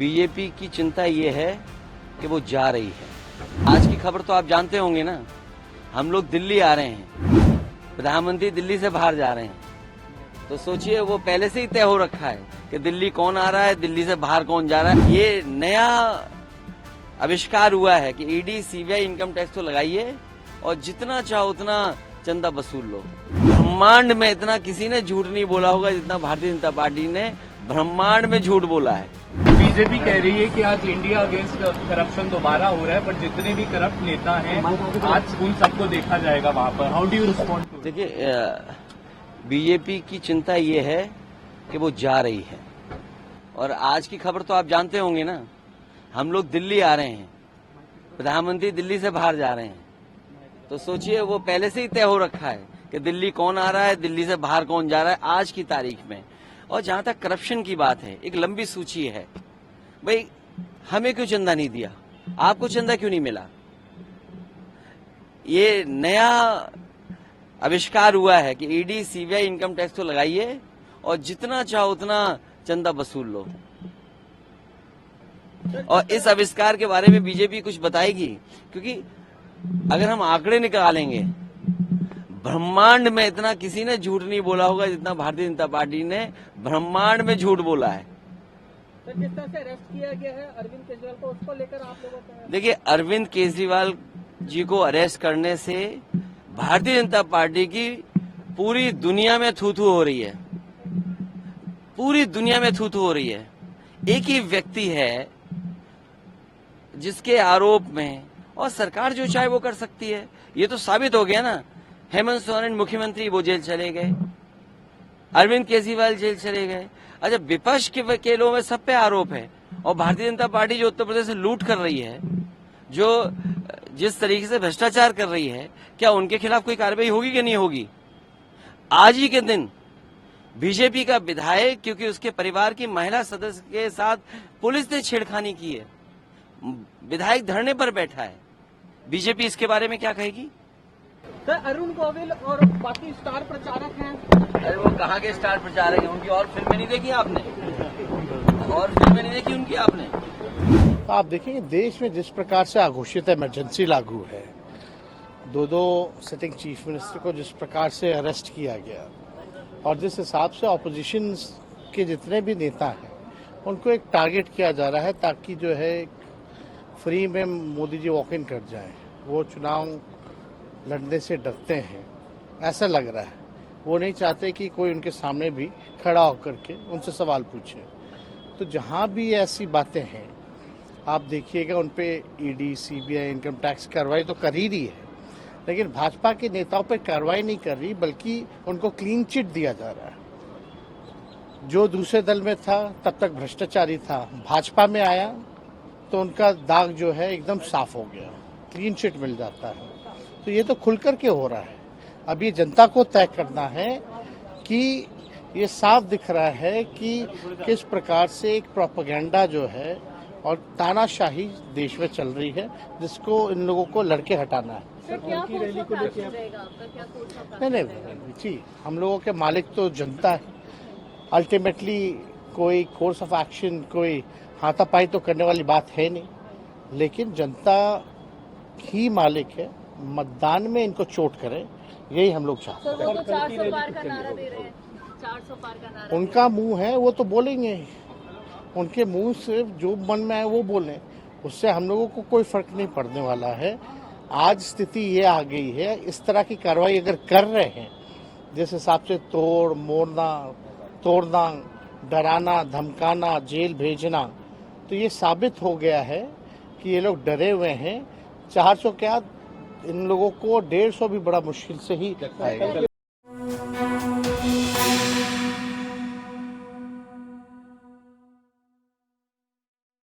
BJP की चिंता ये है कि वो जा रही है। आज की खबर तो आप जानते होंगे ना, हम लोग दिल्ली आ रहे हैं, प्रधानमंत्री दिल्ली से बाहर जा रहे हैं। तो सोचिए, वो पहले से ही तय हो रखा है कि दिल्ली कौन आ रहा है, दिल्ली से बाहर कौन जा रहा है। ये नया आविष्कार हुआ है कि ईडी सीबीआई इनकम टैक्स तो लगाइए और जितना चाहो उतना चंदा वसूल लो। ब्रह्मांड में इतना किसी ने झूठ नहीं बोला होगा जितना भारतीय जनता पार्टी ने ब्रह्मांड में झूठ बोला है। बीजेपी कह रही है कि आज इंडिया अगेंस्ट करप्शन दोबारा हो रहा है, पर जितने भी करप्ट नेता हैं आज उन सबको देखा जाएगा वहां पर। How do you respond to? देखिए, बीजेपी की चिंता ये है कि वो जा रही है। और आज की खबर तो आप जानते होंगे ना, हम लोग दिल्ली आ रहे हैं, प्रधानमंत्री दिल्ली से बाहर जा रहे हैं। तो सोचिए, वो पहले से ही तय हो रखा है कि दिल्ली कौन आ रहा है, दिल्ली से बाहर कौन जा रहा है आज की तारीख में। और जहां तक करप्शन की बात है, एक लंबी सूची है। भाई, हमें क्यों चंदा नहीं दिया, आपको चंदा क्यों नहीं मिला? ये नया आविष्कार हुआ है कि ईडी सीबीआई इनकम टैक्स तो लगाइए और जितना चाहो उतना चंदा वसूल लो। और इस आविष्कार के बारे में बीजेपी कुछ बताएगी, क्योंकि अगर हम आंकड़े निकालेंगे, ब्रह्मांड में इतना किसी ने झूठ नहीं बोला होगा जितना भारतीय जनता पार्टी ने ब्रह्मांड में झूठ बोला है। तो जिस तरह से अरेस्ट किया गया है अरविंद केजरीवाल को, उसको लेकर आप लोगों का? देखिए, अरविंद केजरीवाल जी को अरेस्ट करने से भारतीय जनता पार्टी की पूरी दुनिया में थू-थू हो रही है। पूरी दुनिया में थू-थू हो रही है। एक ही व्यक्ति है जिसके आरोप में, और सरकार जो चाहे वो कर सकती है। ये तो साबित हो गया ना, हेमंत सोरेन मुख्यमंत्री वो जेल चले गए, अरविंद केजरीवाल जेल चले गए। अच्छा, विपक्ष के वकीलों में सब पे आरोप है, और भारतीय जनता पार्टी जो उत्तर प्रदेश से लूट कर रही है, जो जिस तरीके से भ्रष्टाचार कर रही है, क्या उनके खिलाफ कोई कार्रवाई होगी कि नहीं होगी? आज ही के दिन बीजेपी का विधायक, क्योंकि उसके परिवार की महिला सदस्य के साथ पुलिस ने छेड़खानी की है, विधायक धरने पर बैठा है। बीजेपी इसके बारे में क्या कहेगी? सर, अरुण गोविल और बाकी स्टार प्रचारक हैं। अरे, वो कहाँ के स्टार प्रचारक हैं? उनकी और फिल्में नहीं देखी आपने? और फिल्में नहीं देखी उनकी आपने? आप देखेंगे देश में जिस प्रकार से अघोषित इमरजेंसी लागू है, दो सिटिंग चीफ मिनिस्टर को जिस प्रकार से अरेस्ट किया गया, और जिस हिसाब से ऑपोजिशन के जितने भी नेता हैं उनको एक टारगेट किया जा रहा है, ताकि जो है फ्री में मोदी जी वॉक इन कर जाएं। वो चुनाव लड़ने से डरते हैं, ऐसा लग रहा है। वो नहीं चाहते कि कोई उनके सामने भी खड़ा होकर के उनसे सवाल पूछे। तो जहाँ भी ऐसी बातें हैं, आप देखिएगा उन पे ईडी सीबीआई इनकम टैक्स कार्रवाई तो कर ही रही है, लेकिन भाजपा के नेताओं पे कार्रवाई नहीं कर रही, बल्कि उनको क्लीन चिट दिया जा रहा है। जो दूसरे दल में था तब तक भ्रष्टाचारी था, भाजपा में आया तो उनका दाग जो है एकदम साफ हो गया, क्लीन चिट मिल जाता है। तो ये तो खुल करके हो रहा है। अब ये जनता को तय करना है कि ये साफ दिख रहा है कि किस प्रकार से एक प्रोपेगेंडा जो है और तानाशाही देश में चल रही है, जिसको इन लोगों को लड़के हटाना है। नहीं जी, हम लोगों के मालिक तो जनता है। अल्टीमेटली कोई कोर्स ऑफ एक्शन, कोई हाथापाई तो करने वाली बात है नहीं, लेकिन जनता ही मालिक है। मतदान में इनको चोट करे, यही हम लोग चाहते हैं। तो 400 पार का नारा दे रहे हैं, 400 पार का नारा। उनका मुंह है, वो तो बोलेंगे, उनके मुंह से जो मन में आए वो बोलें, उससे हम लोगों को कोई फर्क नहीं पड़ने वाला है। आज स्थिति ये आ गई है, इस तरह की कार्रवाई अगर कर रहे हैं, जिस हिसाब से तोड़ना, डराना, धमकाना, जेल भेजना, तो ये साबित हो गया है कि ये लोग डरे हुए हैं। 400 क्या, इन लोगों को 150 भी बड़ा मुश्किल से ही आएगा।